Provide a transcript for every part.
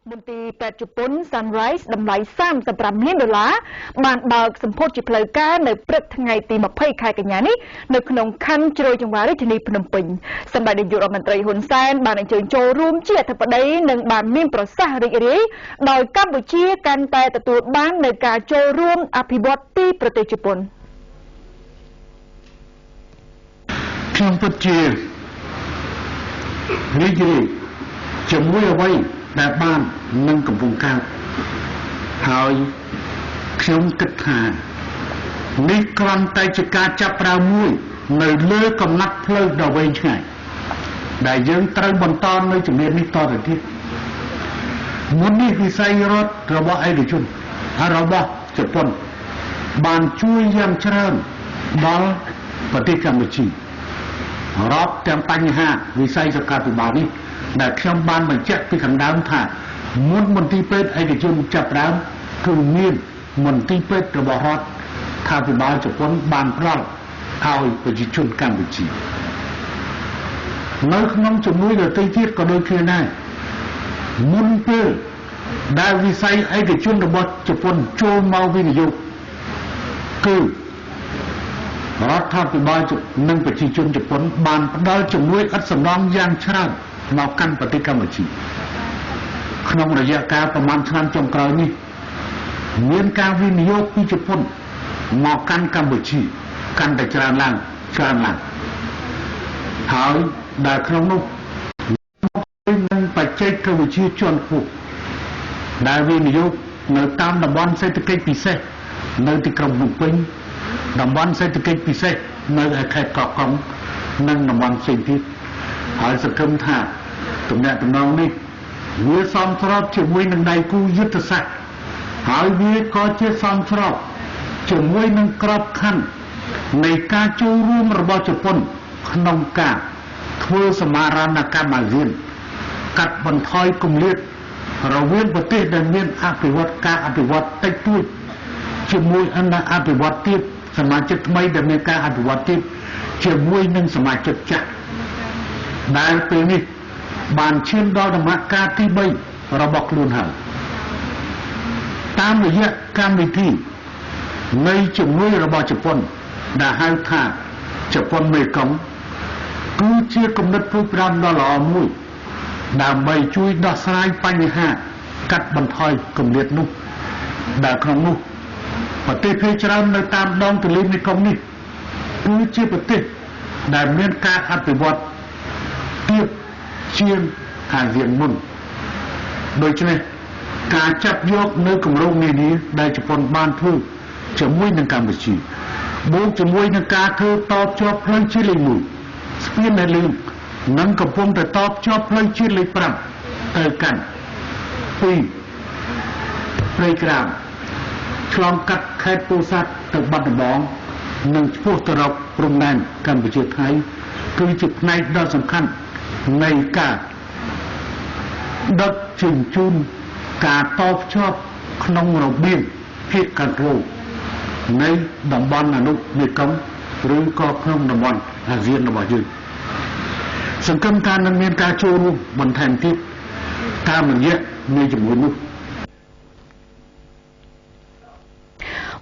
មន្ទីរពេទ្យជប៉ុន Sunrise តម្លៃ$35 លានបានបើកសម្ពោធជាផ្លូវការនៅព្រឹកថ្ងៃទី20 ខែកញ្ញានេះនៅក្នុងខណ្ឌជ្រោយចង្វាររាជធានីភ្នំពេញសម្ដេចនាយករដ្ឋមន្ត្រីហ៊ុនសែនបានអញ្ជើញចូលរួមជាអធិបតីនិងបានមានប្រសាសន៍រីករាយដោយកម្ពុជាកាន់តែទទួលបាននូវការចូលរួមអភិវឌ្ឍពីប្រទេសជប៉ុនខ្ញុំពិតជារីករាយជាមួយអ្វីដែលបាននឹងកំពុងកើតហើយខ្ញុំគិតថានេះគ្រាន់តែជាការចាប់ផ្ដើមមួយនៅលើកំណត់ផ្លូវដ៏វែងឆ្ងាយដែលយើងត្រូវបន្តនៅជំនាញនេះតទៅទៀតមុននេះវិស័យរដ្ឋរបស់ឯកជនរបស់ជប៉ុនបានជួយយ៉ាងច្រើនដល់ប្រទេសកម្ពុជារាប់ទាំងបញ្ហាវិស័យសុខាភិបាលនេះដែលខ្ញុំបានបញ្ជាក់ពីខាងដើមថាមុនមន្ទីរពេទ្យឯកជនចាប់ផ្ដើមគឺមានមន្ទីរពេទ្យរបស់រដ្ឋថាភិបាលជប៉ុនបានផ្ដល់ឲ្យប្រជាជនកម្ពុជានៅក្នុងជំនួយដទៃទៀតក៏ដូចគ្នាដែរមុនពេលដែលវិស័យឯកជនរបស់ជប៉ុនចូលមកវិនិយោគគឺរដ្ឋាភិបាលនិងប្រជាជនជប៉ុនបានផ្ដល់ជំនួយឥតសំណងយ៉ាងច្រើនមកកាន់ប្រទេសកម្ពុជាក្នុងរយៈកាលប្រមាណឆ្នាំចុងក្រោយនេះមានការវិនិយោគពីជប៉ុនមកកាន់កម្ពុជាកាន់តែច្រើនឡើងហើយដែលក្នុងនោះនឹងបច្ចេកវិទ្យាជាន់ខ្ពស់ដែលវិនិយោគនៅតាមតំបន់សេដ្ឋកិច្ចពិសេសនៅទីក្រុងភ្នំពេញតំបន់សេដ្ឋកិច្ចពិសេសនៅខេត្តកោះកុងនិងតំបន់ផ្សេងទៀតហើយសង្ឃឹមថាទំនាក់ទំនងនេះវាសមស្របជាមួយនឹងដៃគូយុទ្ធសាស្ត្រហើយវាក៏ជាសមស្របជាមួយនឹងក្របខ័ណ្ឌនៃការចូលរួមរបស់ជប៉ុនក្នុងការធ្វើសមាហរណកម្មអាស៊ានកាត់បន្ថយគម្លាតរវាងប្រទេសដែលមានអភិវឌ្ឍការអភិវឌ្ឍតិចតួចជាមួយអភិវឌ្ឍទៀតសមាជិកថ្មីដែលមានការអភិវឌ្ឍទៀតជាមួយនឹងសមាជិកចាស់ដែលពេលនេះបានឈានដល់ដំណាក់កាលទី3របស់ខ្លួនហើយតាមរយៈកម្មវិធីនៃជំនួយរបស់ជប៉ុនដែលហៅថាជប៉ុនមេកុងគឺជាគំនិតព្រួយប្រាំដ៏ល្អមួយដើម្បីជួយដោះស្រាយបញ្ហាកាត់បន្ថយគម្លាតនោះដែលក្នុងនោះប្រទេសភាគច្រើននៅតាមដងទន្លេមេគង្គនេះគឺជាប្រទេសដែលមានការអភិវឌ្ឍទាបជាងអាស៊ានមុនដូច្នេះការចាប់យកនៅគម្រោងនានាដែលជប៉ុនបានធ្វើជាមួយនឹងកម្ពុជាបូកជាមួយនឹងការធ្វើតបជាប់ផ្លូវជាតិលេខ1ស្ពានដែលលឿននិងកំពុងតែតបជាប់ផ្លូវជាតិលេខ5ទៅកាន់ពីព្រៃក្រាមឆ្លងកាត់ខេត្តពោធិ៍សាត់ទៅបាត់ដំបងនិងឆ្ពោះទៅរកព្រំដែនកម្ពុជាថៃគឺជាផ្នែកដ៏សំខាន់នៃការដឹកជញ្ជូនការតភ្ជាប់ក្នុងរបៀងភាគខាងត្បូងនៃតំបន់អនុមេគង្គឬក៏ក្នុងតំបន់អាស៊ានរបស់យើងសង្ឃឹមថានឹងមានការចូលរួមបន្ថែមទៀតតាមរយៈនៃជំនួយនោះ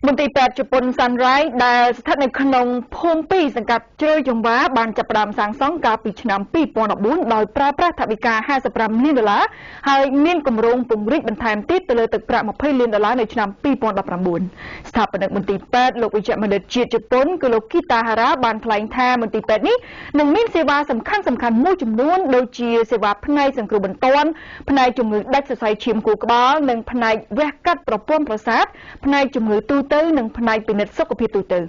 មន្ទីរពេទ្យជប៉ុន Sunrise ដែលស្ថិតនៅក្នុងភូមិ2សង្កាត់ជ្រោយចង្វារបានចាប់ផ្ដើមសាងសង់កាលពីឆ្នាំ2014ដោយប្រើប្រាស់ថវិកា$55 លានហើយមានគម្រោងពង្រីកបន្ថែមទៀតទៅលើទឹកប្រាក់$20 លាននៅឆ្នាំ2019ស្ថាបនិកមន្ទីរពេទ្យលោកវិជ្ជបណ្ឌិតជាតិជប៉ុនគឺលោក Kitahara បានថ្លែងថាមន្ទីរពេទ្យនេះនឹងមានសេវាសំខាន់មួយចំនួនដូចជាសេវាផ្នែកសង្គ្រោះបន្ទាន់ផ្នែកជំងឺដាច់សរសៃឈាមខួរក្បាលនិងផ្នែកវះកាត់ប្រព័ន្ធប្រសាទផ្នែកជំងឺទូទៅនិងផ្នែកពិនិត្យសុខភាពទូទៅ